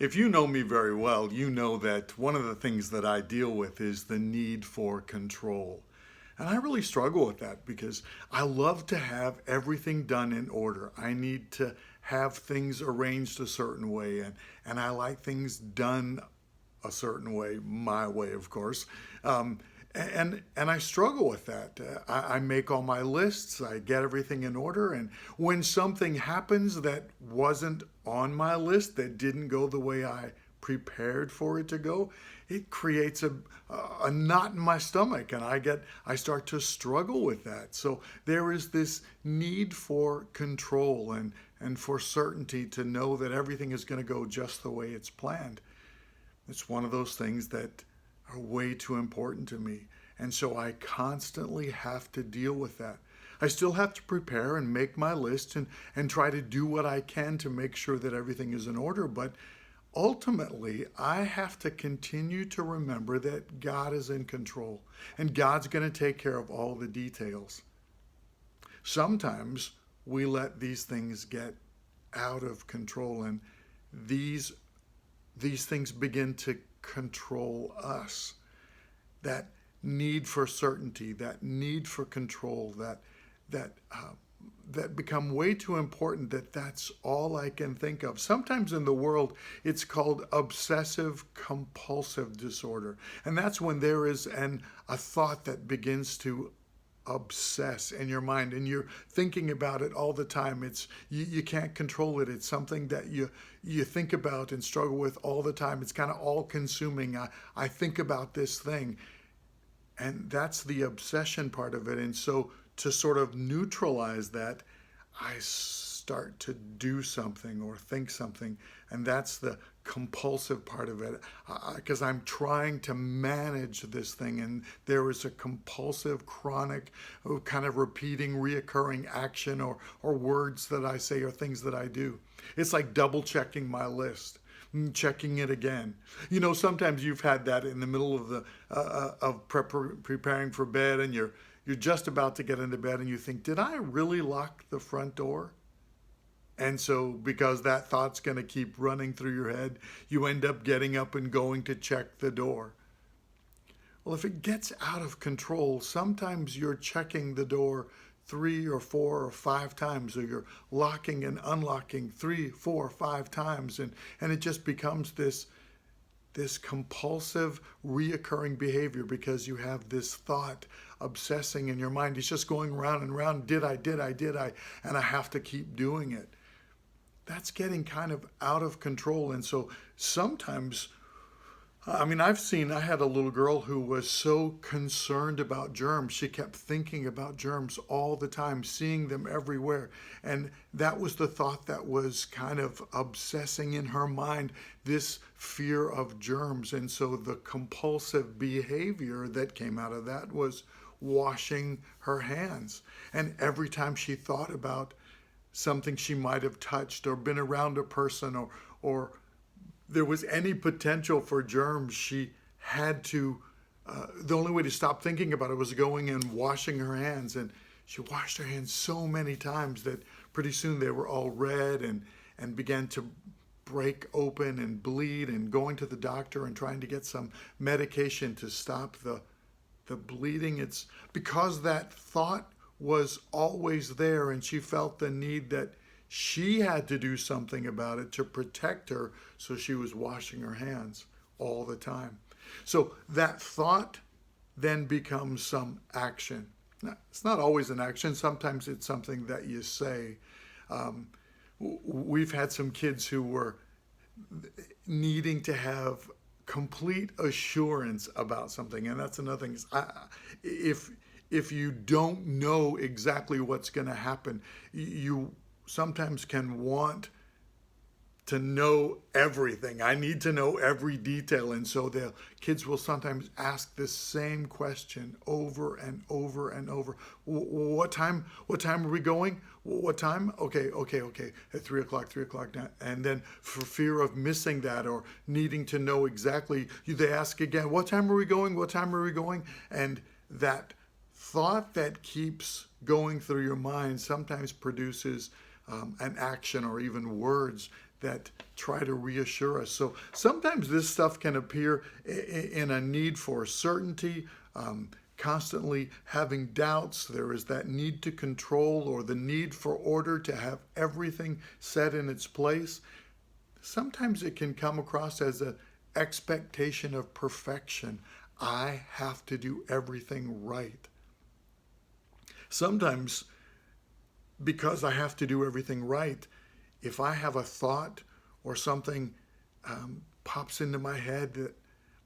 If you know me very well, you know that one of the things that I deal with is the need for control. And I really struggle with that because I love to have everything done in order. I need to have things arranged a certain way, and I like things done a certain way, my way, of course. Um, and I struggle with that. I make all my lists, I get everything in order, and when something happens that wasn't on my list, that didn't go the way I prepared for it to go, it creates a knot in my stomach, and I start to struggle with that. So there is this need for control and for certainty to know that everything is going to go just the way it's planned. It's one of those things that are way too important to me. And so I constantly have to deal with that. I still have to prepare and make my list and try to do what I can to make sure that everything is in order. But ultimately, I have to continue to remember that God is in control and God's going to take care of all the details. Sometimes we let these things get out of control, and these these things begin to control us. That need for certainty, that need for control, that become way too important that that's all I can think of. Sometimes in the world, it's called obsessive compulsive disorder. And that's when there is a thought that begins to obsess in your mind and you're thinking about it all the time. You can't control it. It's something that you think about and struggle with all the time. It's kind of all consuming. I think about this thing, and that's the obsession part of it. And so to sort of neutralize that, I start to do something or think something, and that's the compulsive part of it, because I'm trying to manage this thing, and there is a compulsive, chronic, kind of repeating, reoccurring action or words that I say or things that I do. It's like double checking my list, checking it again. You know, sometimes you've had that in the middle of the preparing for bed, and you're just about to get into bed, and you think, did I really lock the front door? And so, because that thought's going to keep running through your head, you end up getting up and going to check the door. Well, if it gets out of control, sometimes you're checking the door 3 or 4 or 5 times, or you're locking and unlocking 3, 4, 5 times, and it just becomes this compulsive, reoccurring behavior because you have this thought obsessing in your mind. It's just going round and round. Did I? And I have to keep doing it. That's getting kind of out of control. And so sometimes, I mean, I had a little girl who was so concerned about germs. She kept thinking about germs all the time, seeing them everywhere. And that was the thought that was kind of obsessing in her mind, this fear of germs. And so the compulsive behavior that came out of that was washing her hands. And every time she thought about something she might have touched or been around a person, or there was any potential for germs, she had to, the only way to stop thinking about it was going and washing her hands. And she washed her hands so many times that pretty soon they were all red and began to break open and bleed, and going to the doctor and trying to get some medication to stop the bleeding. It's because that thought was always there, and she felt the need that she had to do something about it to protect her, so she was washing her hands all the time. So that thought then becomes some action. Now, it's not always an action. Sometimes it's something that you say. We've had some kids who were needing to have complete assurance about something, and that's another thing. If you don't know exactly what's going to happen, you sometimes can want to know everything. I need to know every detail. And so the kids will sometimes ask the same question over and over and over. What time are we going? What time? Okay. At 3 o'clock now. And then for fear of missing that or needing to know exactly, they ask again, what time are we going? What time are we going? And that thought that keeps going through your mind sometimes produces an action or even words that try to reassure us. So sometimes this stuff can appear in a need for certainty, constantly having doubts. There is that need to control or the need for order, to have everything set in its place. Sometimes it can come across as an expectation of perfection. I have to do everything right. Sometimes, because I have to do everything right, if I have a thought or something pops into my head that,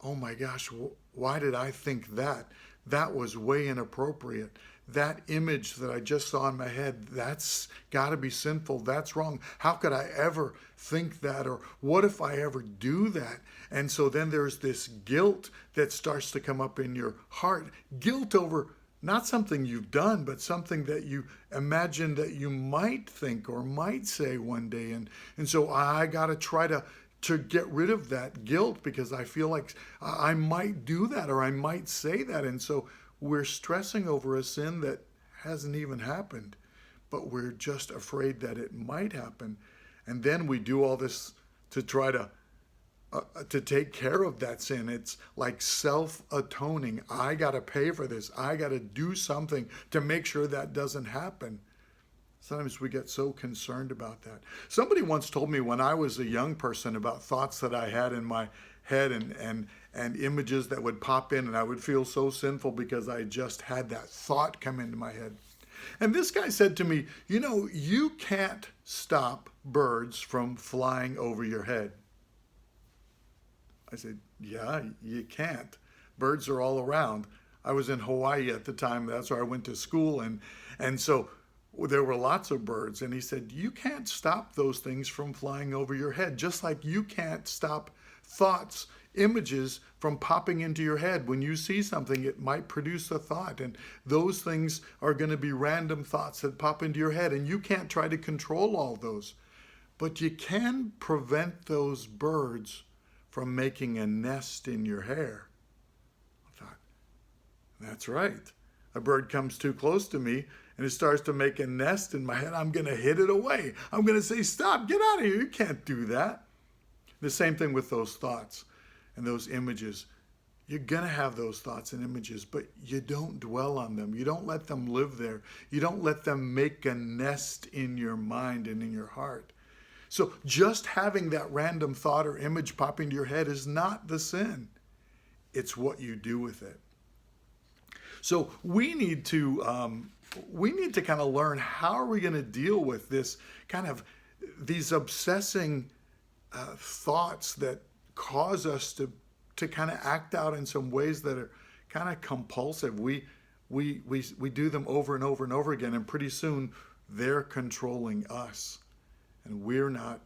oh my gosh, why did I think that? That was way inappropriate. That image that I just saw in my head, that's got to be sinful. That's wrong. How could I ever think that? Or what if I ever do that? And so then there's this guilt that starts to come up in your heart. Guilt over not something you've done, but something that you imagine that you might think or might say one day. And so I got to try to get rid of that guilt because I feel like I might do that or I might say that. And so we're stressing over a sin that hasn't even happened, but we're just afraid that it might happen. And then we do all this to try to take care of that sin. It's like self-atoning. I got to pay for this. I got to do something to make sure that doesn't happen. Sometimes we get so concerned about that. Somebody once told me when I was a young person about thoughts that I had in my head and images that would pop in, and I would feel so sinful because I just had that thought come into my head. And this guy said to me, you know, you can't stop birds from flying over your head. I said, yeah, you can't. Birds are all around. I was in Hawaii at the time. That's where I went to school. And so there were lots of birds. And he said, you can't stop those things from flying over your head, just like you can't stop thoughts, images from popping into your head. When you see something, it might produce a thought. And those things are going to be random thoughts that pop into your head. And you can't try to control all those. But you can prevent those birds from making a nest in your hair. I thought, that's right. A bird comes too close to me and it starts to make a nest in my head. I'm going to hit it away. I'm going to say, stop, get out of here. You can't do that. The same thing with those thoughts and those images. You're going to have those thoughts and images, but you don't dwell on them. You don't let them live there. You don't let them make a nest in your mind and in your heart. So just having that random thought or image pop into your head is not the sin. It's what you do with it. So we need to kind of learn, how are we going to deal with this kind of these obsessing thoughts that cause us to kind of act out in some ways that are kind of compulsive. We do them over and over and over again, and pretty soon they're controlling us. And we're not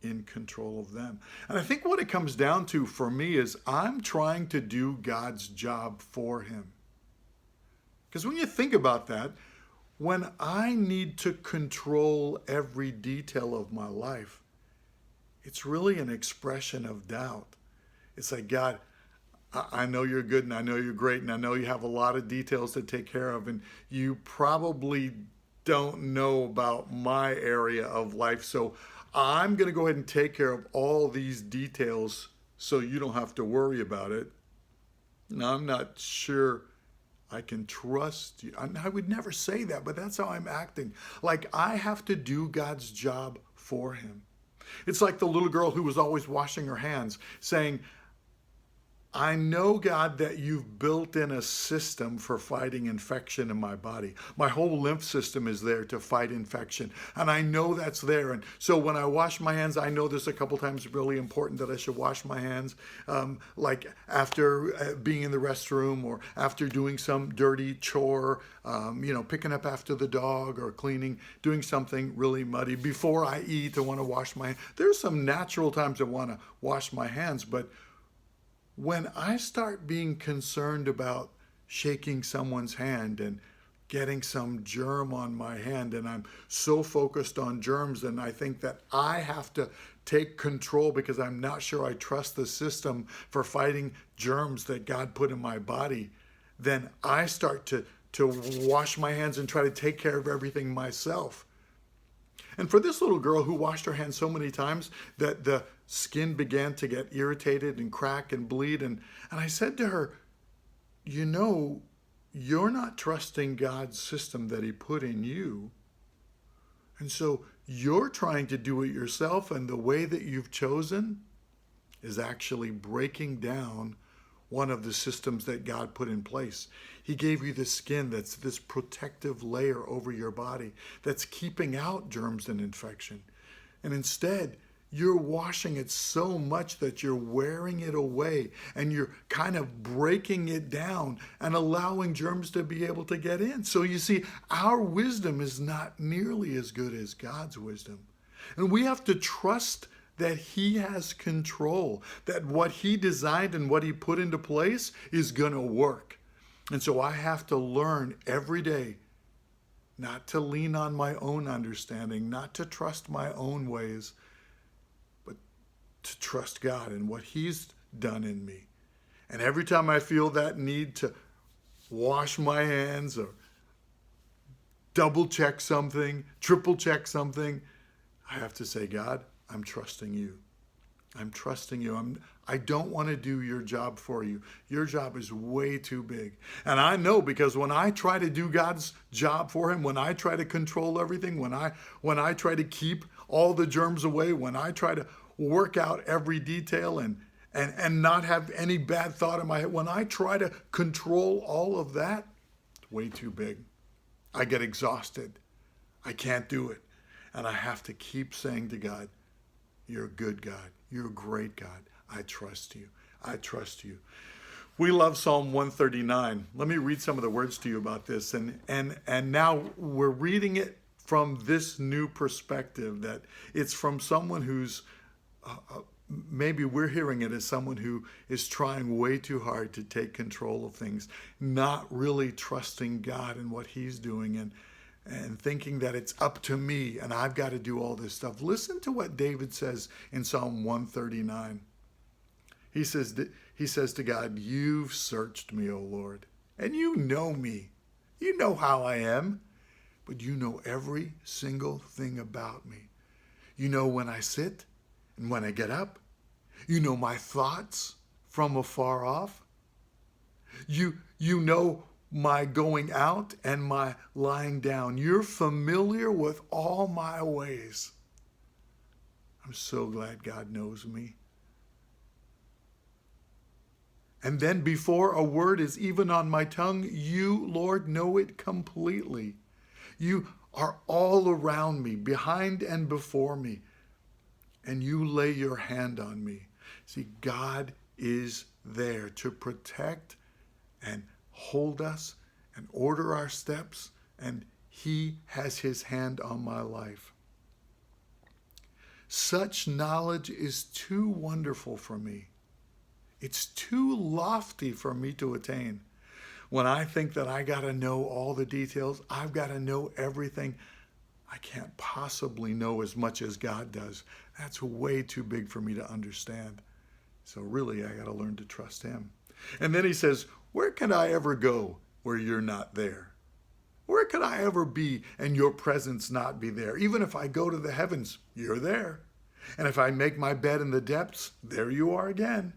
in control of them. And I think what it comes down to for me is I'm trying to do God's job for him. Because when you think about that, when I need to control every detail of my life, it's really an expression of doubt. It's like, God, I know you're good and I know you're great and I know you have a lot of details to take care of, and you probably don't know about my area of life, so I'm going to go ahead and take care of all these details so you don't have to worry about it. Now, I'm not sure I can trust you. I would never say that, but that's how I'm acting. Like I have to do God's job for him. It's like the little girl who was always washing her hands, saying, I know, God, that you've built in a system for fighting infection in my body. My whole lymph system is there to fight infection. And I know that's there. And so when I wash my hands, I know there's a couple times really important that I should wash my hands, like after being in the restroom or after doing some dirty chore, picking up after the dog or cleaning, doing something really muddy. Before I eat, I want to wash my hands. There's some natural times I want to wash my hands, but when I start being concerned about shaking someone's hand and getting some germ on my hand, and I'm so focused on germs, and I think that I have to take control because I'm not sure I trust the system for fighting germs that God put in my body, then I start to wash my hands and try to take care of everything myself. And for this little girl who washed her hands so many times that the skin began to get irritated and crack and bleed, and I said to her, you know, you're not trusting God's system that he put in you. And so you're trying to do it yourself, and the way that you've chosen is actually breaking down one of the systems that God put in place. He gave you the skin that's this protective layer over your body that's keeping out germs and infection. And instead, you're washing it so much that you're wearing it away, and you're kind of breaking it down and allowing germs to be able to get in. So you see, our wisdom is not nearly as good as God's wisdom. And we have to trust that he has control, that what he designed and what he put into place is going to work. And so I have to learn every day not to lean on my own understanding, not to trust my own ways, but to trust God and what he's done in me. And every time I feel that need to wash my hands or double check something, triple check something, I have to say, God, I'm trusting you. I'm trusting you. I don't want to do your job for you. Your job is way too big. And I know, because when I try to do God's job for him, when I try to control everything, when I try to keep all the germs away, when I try to work out every detail and not have any bad thought in my head, when I try to control all of that, it's way too big. I get exhausted. I can't do it. And I have to keep saying to God, you're a good God. You're a great God. I trust you. I trust you. We love Psalm 139. Let me read some of the words to you about this. And now we're reading it from this new perspective, that it's from someone who's, maybe we're hearing it as someone who is trying way too hard to take control of things, not really trusting God and what he's doing, and thinking that it's up to me and I've got to do all this stuff. Listen to what David says in Psalm 139. He says to God, you've searched me, O Lord, and you know me. You know how I am, but you know every single thing about me. You know when I sit and when I get up. You know my thoughts from afar off. You know my going out and my lying down. You're familiar with all my ways. I'm so glad God knows me. And then before a word is even on my tongue, you, Lord, know it completely. You are all around me, behind and before me, and you lay your hand on me. See, God is there to protect and hold us and order our steps, and he has his hand on my life. Such knowledge is too wonderful for me. It's too lofty for me to attain. When I think that I got to know all the details, I've got to know everything, I can't possibly know as much as God does. That's way too big for me to understand. So really, I got to learn to trust him. And then he says, where can I ever go where you're not there? Where could I ever be and your presence not be there? Even if I go to the heavens, you're there. And if I make my bed in the depths, there you are again.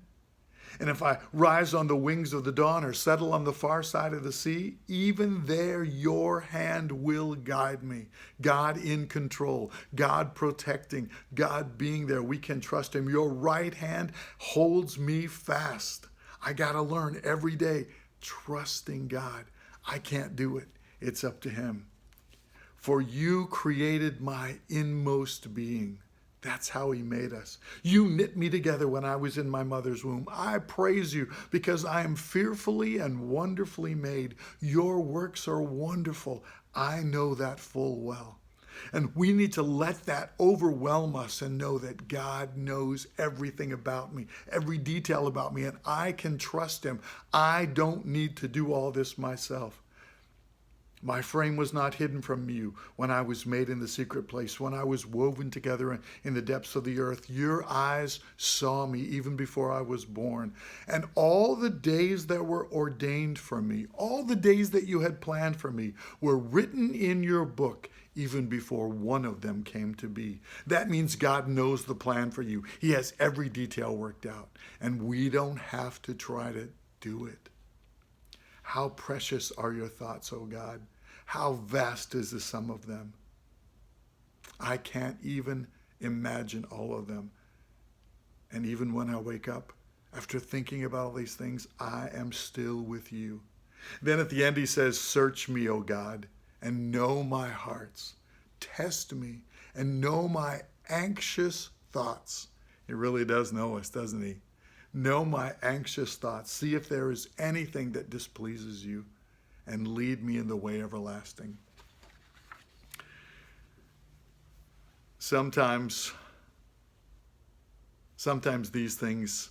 And if I rise on the wings of the dawn or settle on the far side of the sea, even there your hand will guide me. God in control, God protecting, God being there. We can trust him. Your right hand holds me fast. I got to learn every day, trusting God. I can't do it. It's up to him. For you created my inmost being. That's how he made us. You knit me together when I was in my mother's womb. I praise you because I am fearfully and wonderfully made. Your works are wonderful. I know that full well. And we need to let that overwhelm us and know that God knows everything about me, every detail about me, and I can trust him. I don't need to do all this myself. My frame was not hidden from you when I was made in the secret place, when I was woven together in the depths of the earth. Your eyes saw me even before I was born. And all the days that were ordained for me, all the days that you had planned for me, were written in your book even before one of them came to be. That means God knows the plan for you. He has every detail worked out, and we don't have to try to do it. How precious are your thoughts, O God? How vast is the sum of them? I can't even imagine all of them. And even when I wake up, after thinking about all these things, I am still with you. Then at the end he says, search me, O God, and know my hearts. Test me and know my anxious thoughts. He really does know us, doesn't he? Know my anxious thoughts. See if there is anything that displeases you, and lead me in the way everlasting. Sometimes these things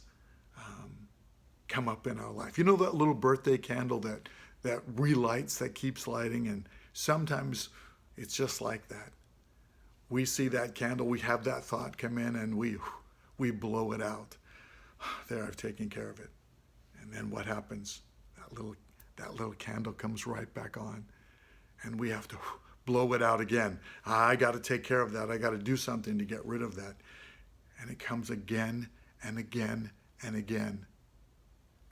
come up in our life. You know that little birthday candle that relights, that keeps lighting, and sometimes it's just like that. We see that candle, we have that thought come in, and we blow it out. There, I've taken care of it. And then what happens? That little candle comes right back on, and we have to blow it out again. I got to take care of that. I got to do something to get rid of that. And it comes again and again and again.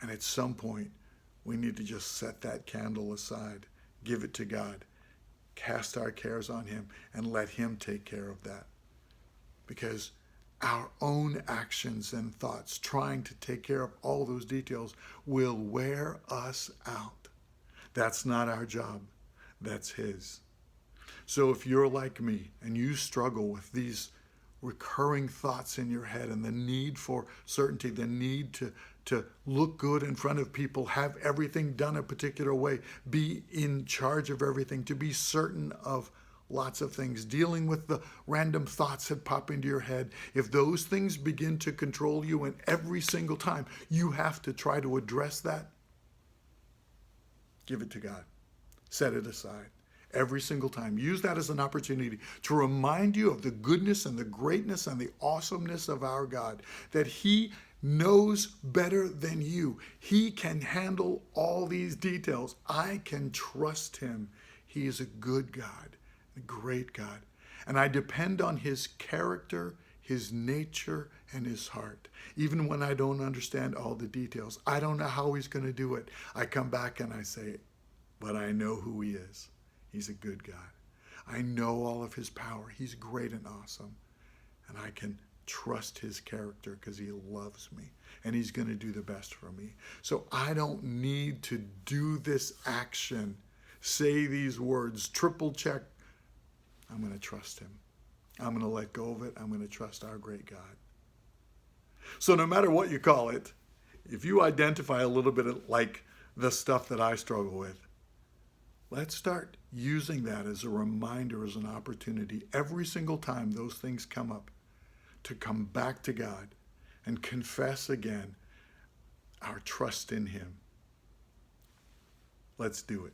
And at some point, we need to just set that candle aside, give it to God, cast our cares on him, and let him take care of that. Because our own actions and thoughts, trying to take care of all those details, will wear us out. That's not our job. That's his. So if you're like me and you struggle with these recurring thoughts in your head and the need for certainty, the need to look good in front of people, have everything done a particular way, be in charge of everything, to be certain of lots of things, dealing with the random thoughts that pop into your head. If those things begin to control you, and every single time you have to try to address that, give it to God. Set it aside. Every single time. Use that as an opportunity to remind you of the goodness and the greatness and the awesomeness of our God, that he knows better than you. He can handle all these details. I can trust him. He is a good God. A great God. And I depend on his character, his nature, and his heart. Even when I don't understand all the details, I don't know how he's going to do it. I come back and I say, but I know who he is. He's a good God. I know all of his power. He's great and awesome. And I can trust his character because he loves me. And he's going to do the best for me. So I don't need to do this action, say these words, triple check. I'm going to trust him. I'm going to let go of it. I'm going to trust our great God. So no matter what you call it, if you identify a little bit like the stuff that I struggle with, let's start using that as a reminder, as an opportunity, every single time those things come up, to come back to God and confess again our trust in him. Let's do it.